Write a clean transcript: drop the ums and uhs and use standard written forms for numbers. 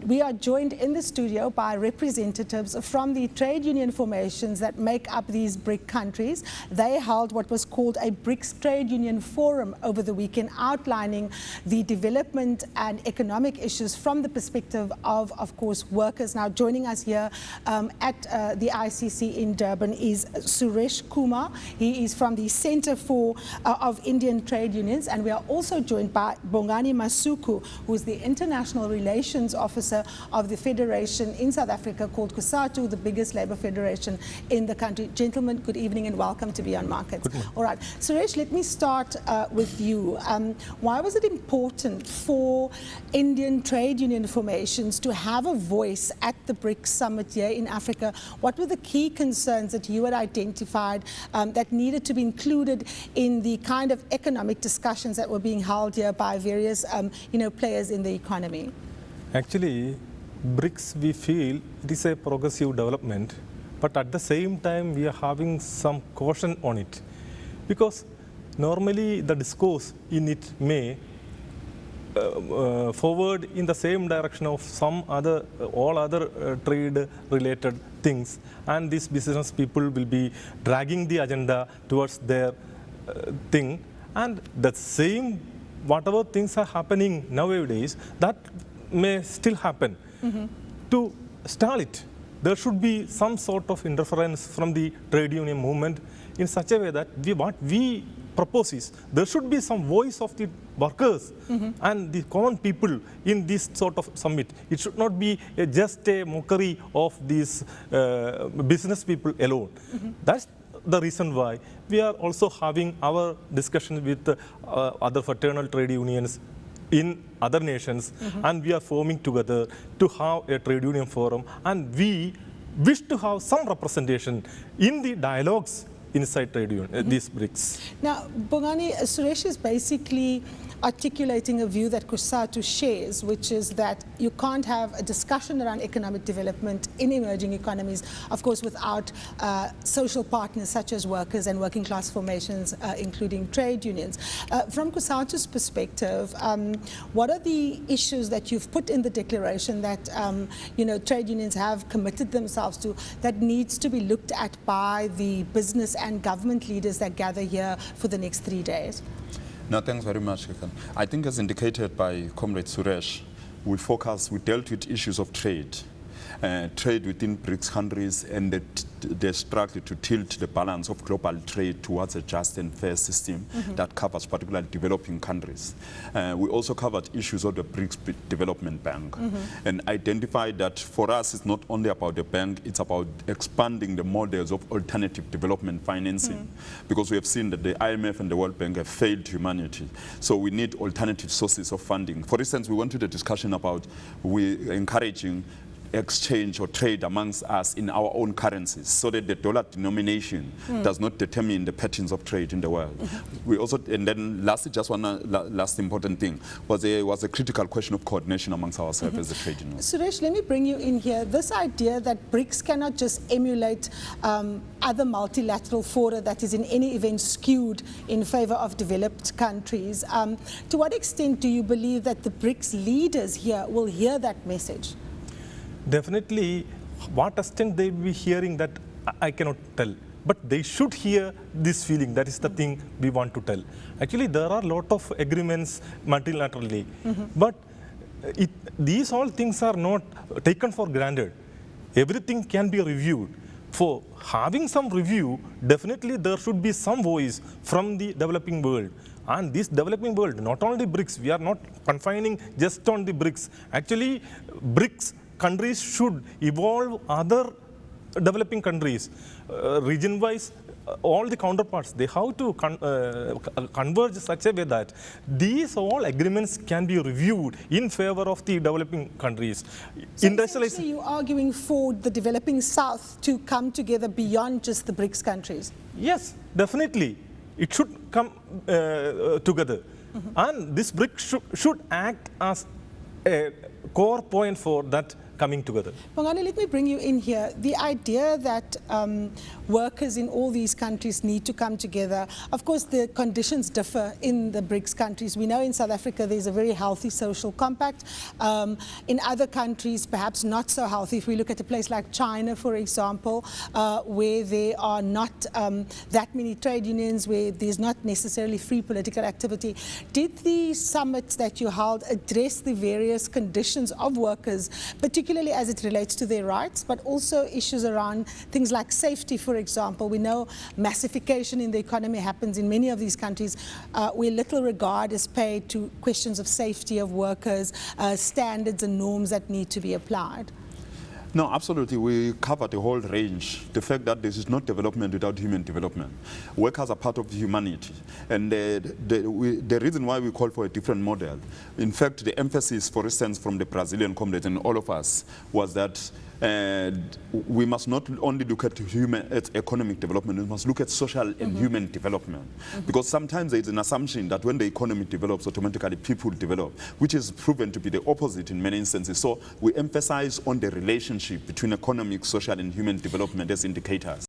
we are joined in the studio by representatives from the trade union formations that make up these BRIC countries. They held what was called a BRICS Trade Union Forum over the weekend, outlining the development and economic issues from the perspective of course, workers. Now, joining us here at the ICC in Durban is Suresh Kumar. He is from the Center of Indian Trade Unions, and we are also joined by Bongani Masuku, who is the International Relations Officer of the federation in South Africa called COSATU, the biggest labor federation in the country. Gentlemen, good evening and welcome to Beyond Markets. All right, Suresh, let me start with you. Why was it important for Indian trade union formations to have a voice at the BRICS Summit here in Africa? What were the key concerns that you had identified that needed to be included in the kind of economic discussions that were being held here by various players in the economy? Actually, BRICS, we feel it is a progressive development, but at the same time we are having some caution on it, because normally the discourse in it may forward in the same direction of some other, all other trade related things, and these business people will be dragging the agenda towards their thing, and the same whatever things are happening nowadays, that may still happen. To stall it, there should be some sort of interference from the trade union movement in such a way that what we propose is there should be some voice of the workers and the common people in this sort of summit. It should not be just a mockery of these business people alone. That's the reason why we are also having our discussion with other fraternal trade unions in other nations, and we are forming together to have a trade union forum, and we wish to have some representation in the dialogues inside trade union, these BRICS. Now, Bongani, Suresh is basically articulating a view that COSATU shares, which is that you can't have a discussion around economic development in emerging economies, of course, without social partners such as workers and working class formations, including trade unions. From COSATU's perspective, what are the issues that you've put in the declaration that trade unions have committed themselves to that needs to be looked at by the business and government leaders that gather here for the next 3 days? No, thanks very much, Kekan. I think as indicated by Comrade Suresh, we dealt with issues of trade. Trade within BRICS countries and the struggle to tilt the balance of global trade towards a just and fair system that covers particularly developing countries. We also covered issues of the BRICS Development Bank and identified that for us it's not only about the bank, it's about expanding the models of alternative development financing, because we have seen that the IMF and the World Bank have failed humanity. So we need alternative sources of funding. For instance, we went to the discussion about encouraging exchange or trade amongst us in our own currencies, so that the dollar denomination does not determine the patterns of trade in the world. We also, and then lastly, just one last important thing was a critical question of coordination amongst ourselves as a trade union. Suresh, let me bring you in here. This idea that BRICS cannot just emulate other multilateral fora that is in any event skewed in favor of developed countries. To what extent do you believe that the BRICS leaders here will hear that message? Definitely, what extent they will be hearing that I cannot tell, but they should hear this feeling. That is the thing we want to tell. Actually, there are a lot of agreements multilaterally, but these all things are not taken for granted. Everything can be reviewed. For having some review, definitely there should be some voice from the developing world. And this developing world, not only BRICS, we are not confining just on the BRICS. Actually, BRICS countries should evolve other developing countries, region-wise, all the counterparts, they have to converge such a way that these all agreements can be reviewed in favor of the developing countries. So essentially you're arguing for the developing South to come together beyond just the BRICS countries? Yes, definitely. It should come together. And this BRICS should act as a core point for that coming together. Bongani, let me bring you in here. The idea that workers in all these countries need to come together, of course the conditions differ in the BRICS countries. We know in South Africa there's a very healthy social compact. In other countries perhaps not so healthy. If we look at a place like China, for example, where there are not that many trade unions, where there's not necessarily free political activity. Did the summits that you held address the various conditions of workers, particularly as it relates to their rights, but also issues around things like safety, for example? We know massification in the economy happens in many of these countries where little regard is paid to questions of safety of workers, standards and norms that need to be applied. No, absolutely. We covered the whole range. The fact that this is not development without human development. Workers are part of humanity. And the reason why we call for a different model, in fact, the emphasis, for instance, from the Brazilian comrades and all of us, was that we must not only look at economic development, we must look at social and human development. Because sometimes there is an assumption that when the economy develops, automatically people develop, which is proven to be the opposite in many instances. So we emphasize on the relationship between economic, social, and human development as indicators.